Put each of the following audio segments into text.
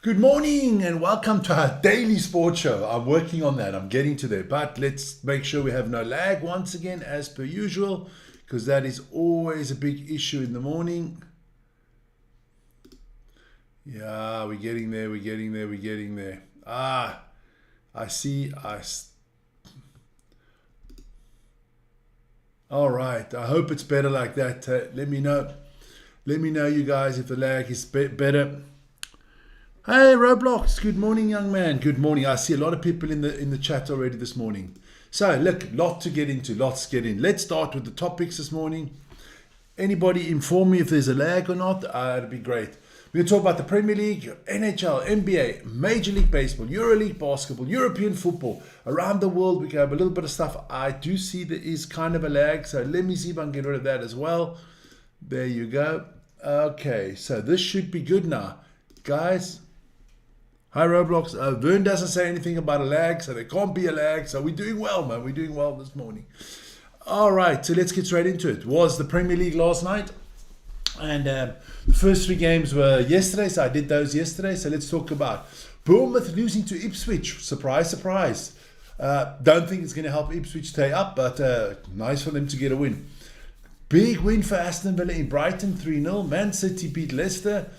Good morning and welcome to our daily sports show. I'm working on that. I'm getting to there. But let's make sure we have no lag once again, as per usual, because that is always a big issue in the morning. Yeah, we're getting there. We're getting there. We're getting there. I see. All right. I hope it's better like that. Let me know. Let me know, you guys, if the lag is better. Hey Roblox, good morning, young man. Good morning. I see a lot of people in the chat already this morning. So look, lots to get into, lots to get in. Let's start with the topics this morning. Anybody inform me if there's a lag or not? That'd be great. We're going to talk about the Premier League, NHL, NBA, Major League Baseball, EuroLeague Basketball, European football. Around the world, we can have a little bit of stuff. I do see there is kind of a lag, so let me see if I can get rid of that as well. There you go. Okay, so this should be good now. Guys, hi Roblox. Vern doesn't say anything about a lag, so there can't be a lag. So we're doing well, man. We're doing well this morning. All right, so let's get straight into it. It was the Premier League last night, and the first three games were yesterday, so I did those yesterday. So let's talk about Bournemouth losing to Ipswich. Surprise, surprise. Don't think it's going to help Ipswich stay up, but nice for them to get a win. Big win for Aston Villa in Brighton, 3-0. Man City beat Leicester.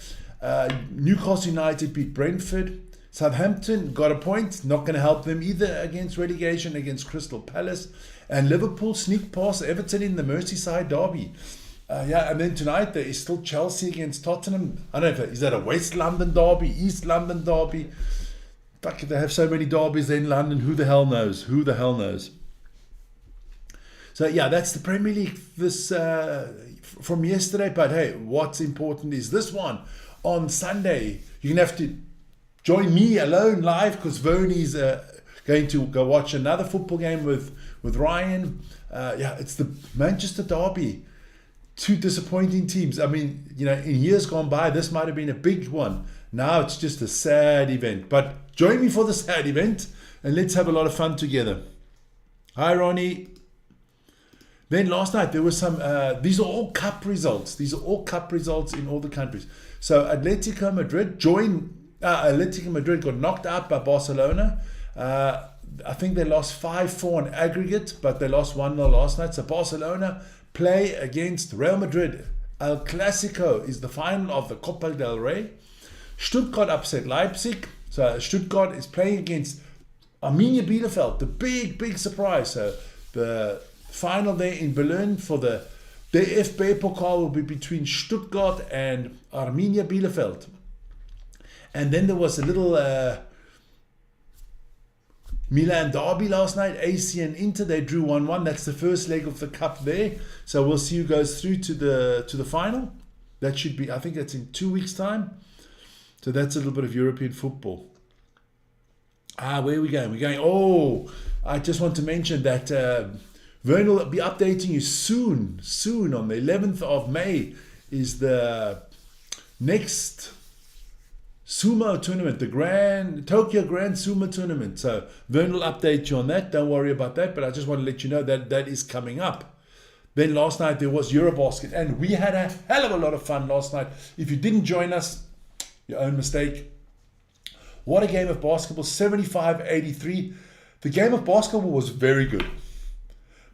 Newcastle United beat Brentford. Southampton got a point, not going to help them either against relegation against Crystal Palace. And Liverpool sneaked past Everton in the Merseyside derby. And then tonight there is still Chelsea against Tottenham. I don't know, is that a West London derby, East London derby? Fuck, they have so many derbies in London, who the hell knows? Who the hell knows? So yeah, that's the Premier League this from yesterday. But hey, what's important is this one. On Sunday, you're going to have to join me alone live because Vernie's going to go watch another football game with Ryan. It's the Manchester derby. Two disappointing teams. I mean, in years gone by, this might have been a big one. Now it's just a sad event. But join me for the sad event and let's have a lot of fun together. Hi, Ronnie. Then last night there was some, these are all cup results. These are all cup results in all the countries. So Atletico Madrid got knocked out by Barcelona. I think they lost 5-4 on aggregate, but they lost 1-0 last night. So Barcelona play against Real Madrid. El Clasico is the final of the Copa del Rey. Stuttgart upset Leipzig. So Stuttgart is playing against Arminia Bielefeld, the big surprise. So the final there in Berlin for the DFB Pokal will be between Stuttgart and Arminia Bielefeld. And then there was a little Milan derby last night, AC and Inter. They drew 1-1. That's the first leg of the cup there. So we'll see who goes through to the final. That should be, I think that's in 2 weeks' time. So that's a little bit of European football. Where are we going? We're going, I just want to mention that Vern will be updating you soon on the 11th of May is the next Sumo tournament, the Tokyo Grand Sumo tournament. So Vern will update you on that. Don't worry about that, but I just want to let you know that that is coming up. Then last night there was Eurobasket and we had a hell of a lot of fun last night. If you didn't join us, your own mistake. What a game of basketball, 75-83. The game of basketball was very good.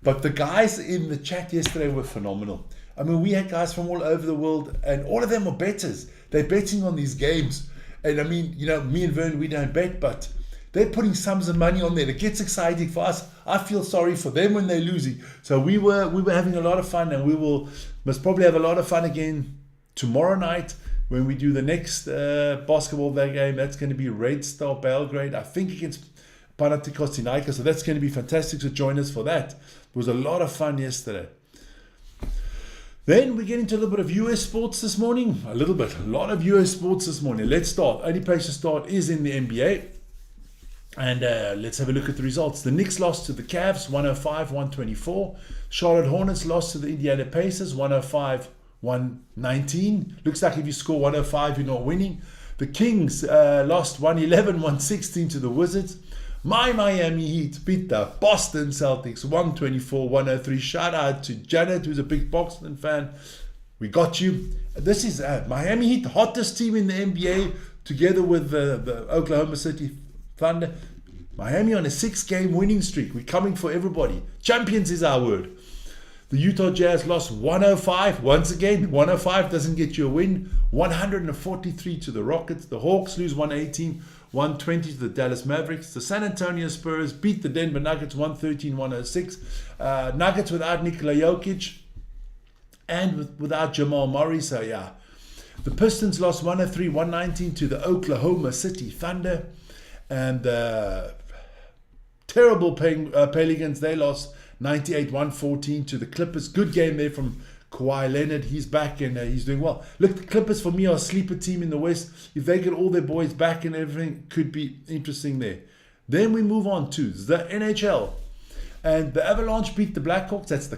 But the guys in the chat yesterday were phenomenal. I mean, we had guys from all over the world and all of them were bettors. They're betting on these games. And I mean, me and Vern, we don't bet, but they're putting sums of money on there. It gets exciting for us. I feel sorry for them when they're losing. So we were having a lot of fun, and we must probably have a lot of fun again tomorrow night when we do the next basketball game. That's going to be Red Star Belgrade, I think, against Panathinaikos Tinaika. So that's going to be fantastic to join us for that. It was a lot of fun yesterday. Then we get into a little bit of US sports this morning. A lot of US sports this morning. Let's start. Only place to start is in the NBA. And let's have a look at the results. The Knicks lost to the Cavs, 105-124. Charlotte Hornets lost to the Indiana Pacers, 105-119. Looks like if you score 105, you're not winning. The Kings lost 111-116 to the Wizards. My Miami Heat beat the Boston Celtics 124-103. Shout out to Janet, who's a big Boston fan. We got you. This is Miami Heat, hottest team in the NBA. together with the Oklahoma City Thunder. Miami on a 6-game winning streak. We're coming for everybody. Champions is our word. The Utah Jazz lost 105. Once again, 105 doesn't get you a win. 143 to the Rockets. The Hawks lose 118. 120 to the Dallas Mavericks. The San Antonio Spurs beat the Denver Nuggets 113-106. Nuggets without Nikola Jokic and without Jamal Murray. So yeah, the Pistons lost 103-119 to the Oklahoma City Thunder. And terrible Pelicans, they lost 98-114 to the Clippers. Good game there from Kawhi Leonard. He's back and he's doing well. Look, the Clippers for me are a sleeper team in the West. If they get all their boys back and everything, could be interesting there. Then we move on to the NHL. And the Avalanche beat the Blackhawks. That's the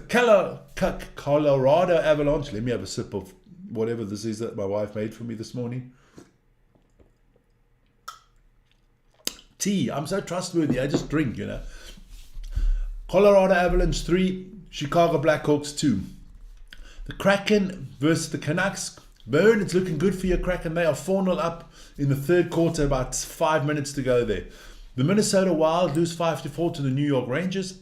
Colorado Avalanche. Let me have a sip of whatever this is that my wife made for me this morning. Tea. I'm so trustworthy. I just drink, Colorado Avalanche 3, Chicago Blackhawks 2. The Kraken versus the Canucks. Burn, it's looking good for your Kraken. They are 4-0 up in the third quarter, about 5 minutes to go there. The Minnesota Wild lose 5-4 to the New York Rangers.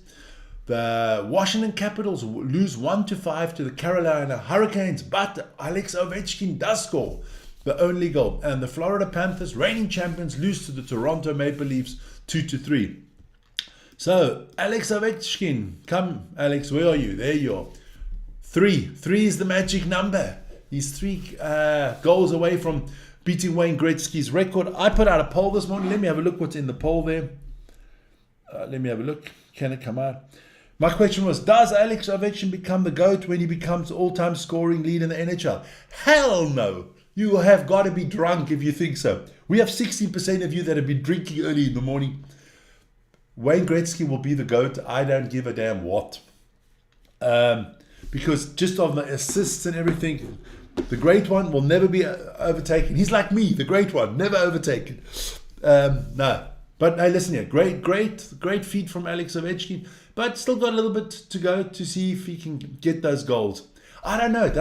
The Washington Capitals lose 1-5 to the Carolina Hurricanes, but Alex Ovechkin does score the only goal. And the Florida Panthers, reigning champions, lose to the Toronto Maple Leafs 2-3. So, Alex Ovechkin, come, Alex, where are you? There you are. 3 is the magic number. He's 3 goals away from beating Wayne Gretzky's record. I put out a poll this morning. Let me have a look what's in the poll there. Let me have a look. Can it come out? My question was, does Alex Ovechkin become the GOAT when he becomes all-time scoring lead in the NHL? Hell no. You have got to be drunk if you think so. We have 16% of you that have been drinking early in the morning. Wayne Gretzky will be the GOAT. I don't give a damn what. Because just on the assists and everything, the great one will never be overtaken. He's like me, the great one, never overtaken. No. But hey, listen here, great feat from Alex Ovechkin, but still got a little bit to go to see if he can get those goals. I don't know.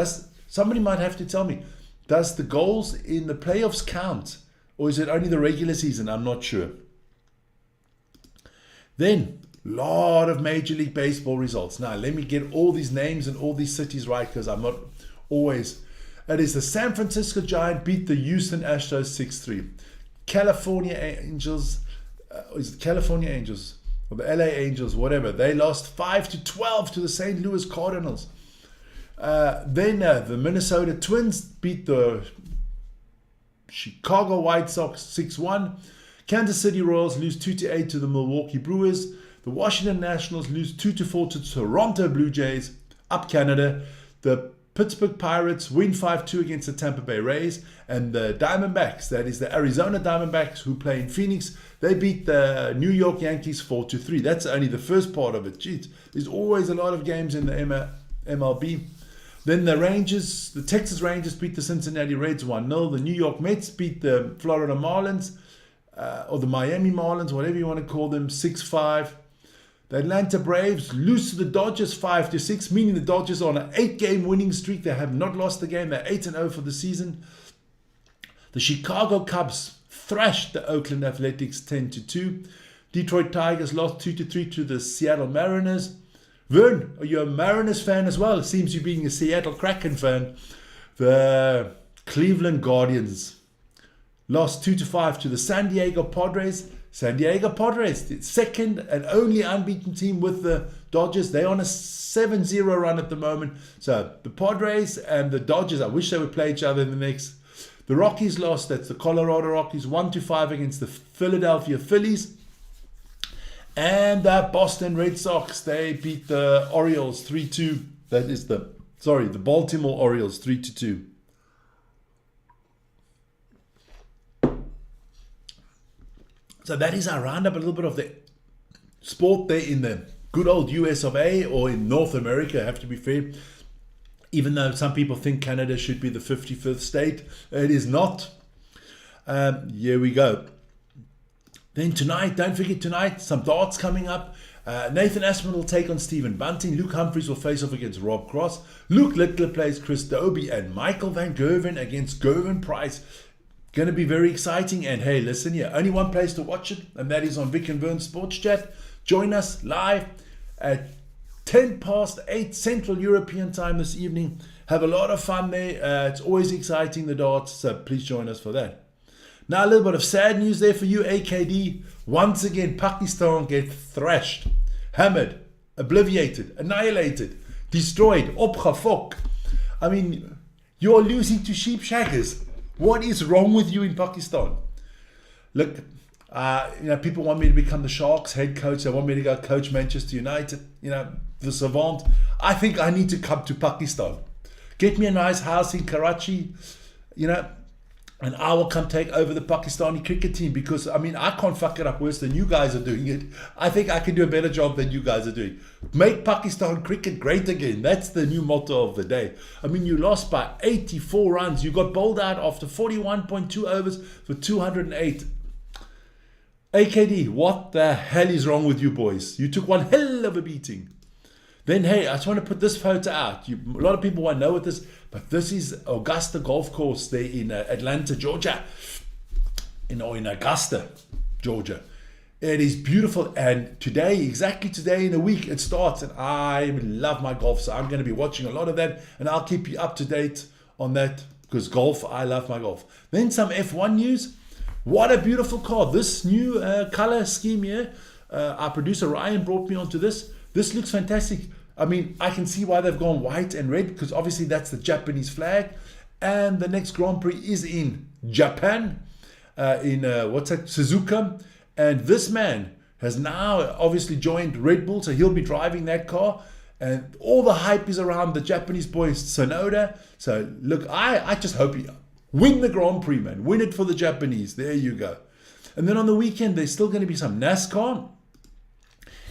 Somebody might have to tell me, does the goals in the playoffs count? Or is it only the regular season? I'm not sure. Then, lot of Major League Baseball results. Now, let me get all these names and all these cities right, because I'm not always. It is the San Francisco Giants beat the Houston Astros 6-3. California Angels, is it California Angels or the LA Angels, whatever, they lost 5-12 to the St. Louis Cardinals. Then the Minnesota Twins beat the Chicago White Sox 6-1. Kansas City Royals lose 2-8 to the Milwaukee Brewers. The Washington Nationals lose 2-4 to Toronto Blue Jays, up Canada. The Pittsburgh Pirates win 5-2 against the Tampa Bay Rays. And the Diamondbacks, that is the Arizona Diamondbacks who play in Phoenix, they beat the New York Yankees 4-3. That's only the first part of it. Jeez, there's always a lot of games in the MLB. Then the Texas Rangers beat the Cincinnati Reds 1-0. The New York Mets beat the Florida Marlins, or the Miami Marlins, whatever you want to call them, 6-5. The Atlanta Braves lose to the Dodgers 5-6, meaning the Dodgers are on an 8-game winning streak. They have not lost a game. They're 8-0 for the season. The Chicago Cubs thrashed the Oakland Athletics 10-2. Detroit Tigers lost 2-3 to the Seattle Mariners. Vern, are you a Mariners fan as well? It seems you're being a Seattle Kraken fan. The Cleveland Guardians lost 2-5 to the San Diego Padres. San Diego Padres, the second and only unbeaten team with the Dodgers. They're on a 7-0 run at the moment. So the Padres and the Dodgers, I wish they would play each other in the next. The Rockies lost, that's the Colorado Rockies, 1-5 against the Philadelphia Phillies. And the Boston Red Sox, they beat the Orioles 3-2. That is the Baltimore Orioles 3-2. So that is our roundup, a little bit of the sport there in the good old US of A, or in North America, I have to be fair. Even though some people think Canada should be the 55th state, it is not. Here we go. Then tonight, don't forget tonight, some darts coming up. Nathan Aspinall will take on Stephen Bunting. Luke Humphries will face off against Rob Cross. Luke Littler plays Chris Dobie, and Michael Van Gerwen against Gervin Price. Going to be very exciting. And hey, listen here, only one place to watch it, and that is on Vic and Vern Sports Chat. Join us live at 8:10 Central European time this evening. Have a lot of fun there. It's always exciting, the darts, so please join us for that. Now a little bit of sad news there for you, AKD. Once again, Pakistan get thrashed, hammered, obliviated, annihilated, destroyed, opgefok. I mean, you're losing to sheep shaggers. What is wrong with you in Pakistan? Look, people want me to become the Sharks head coach. They want me to go coach Manchester United, the savant. I think I need to come to Pakistan. Get me a nice house in Karachi, and I will come take over the Pakistani cricket team, because, I can't fuck it up worse than you guys are doing it. I think I can do a better job than you guys are doing. Make Pakistan cricket great again. That's the new motto of the day. You lost by 84 runs. You got bowled out after 41.2 overs for 208. AKD, what the hell is wrong with you boys? You took one hell of a beating. Then, hey, I just want to put this photo out. A lot of people won't know what this, but this is Augusta Golf Course there in Atlanta, Georgia. In Augusta, Georgia. It is beautiful, and exactly today in a week, it starts, and I love my golf, so I'm going to be watching a lot of that, and I'll keep you up to date on that, because golf, I love my golf. Then some F1 news. What a beautiful car. This new color scheme here, our producer Ryan brought me onto this. This looks fantastic. I can see why they've gone white and red, because obviously that's the Japanese flag. And the next Grand Prix is in Japan, in Suzuka. And this man has now obviously joined Red Bull, so he'll be driving that car. And all the hype is around the Japanese boy Tsunoda. So look, I just hope he win the Grand Prix, man. Win it for the Japanese. There you go. And then on the weekend, there's still going to be some NASCAR.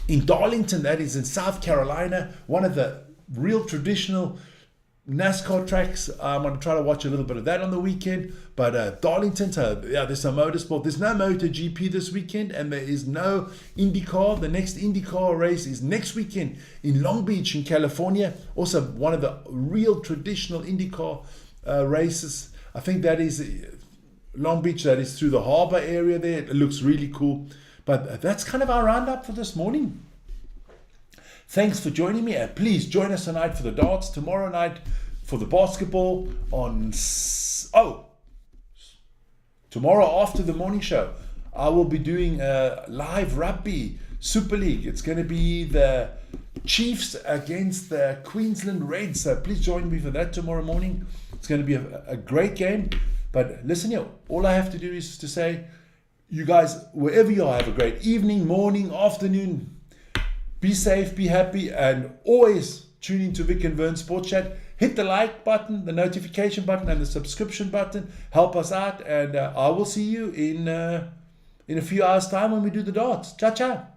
In Darlington, that is in South Carolina, one of the real traditional NASCAR tracks. I'm going to try to watch a little bit of that on the weekend. But Darlington, there's some motorsport. There's no MotoGP this weekend, and there is no IndyCar. The next IndyCar race is next weekend in Long Beach in California. Also one of the real traditional IndyCar races. I think that is Long Beach, that is through the harbor area there. It looks really cool. But that's kind of our roundup for this morning. Thanks for joining me. Please join us tonight for the darts, tomorrow night for the basketball tomorrow after the morning show. I will be doing a live rugby Super League. It's going to be the Chiefs against the Queensland Reds. So please join me for that tomorrow morning. It's going to be a great game. But listen here, all I have to do is to say, you guys, wherever you are, have a great evening, morning, afternoon. Be safe, be happy, and always tune into Vic and Vern Sports Chat. Hit the like button, the notification button, and the subscription button. Help us out, and I will see you in a few hours' time when we do the darts. Ciao, ciao.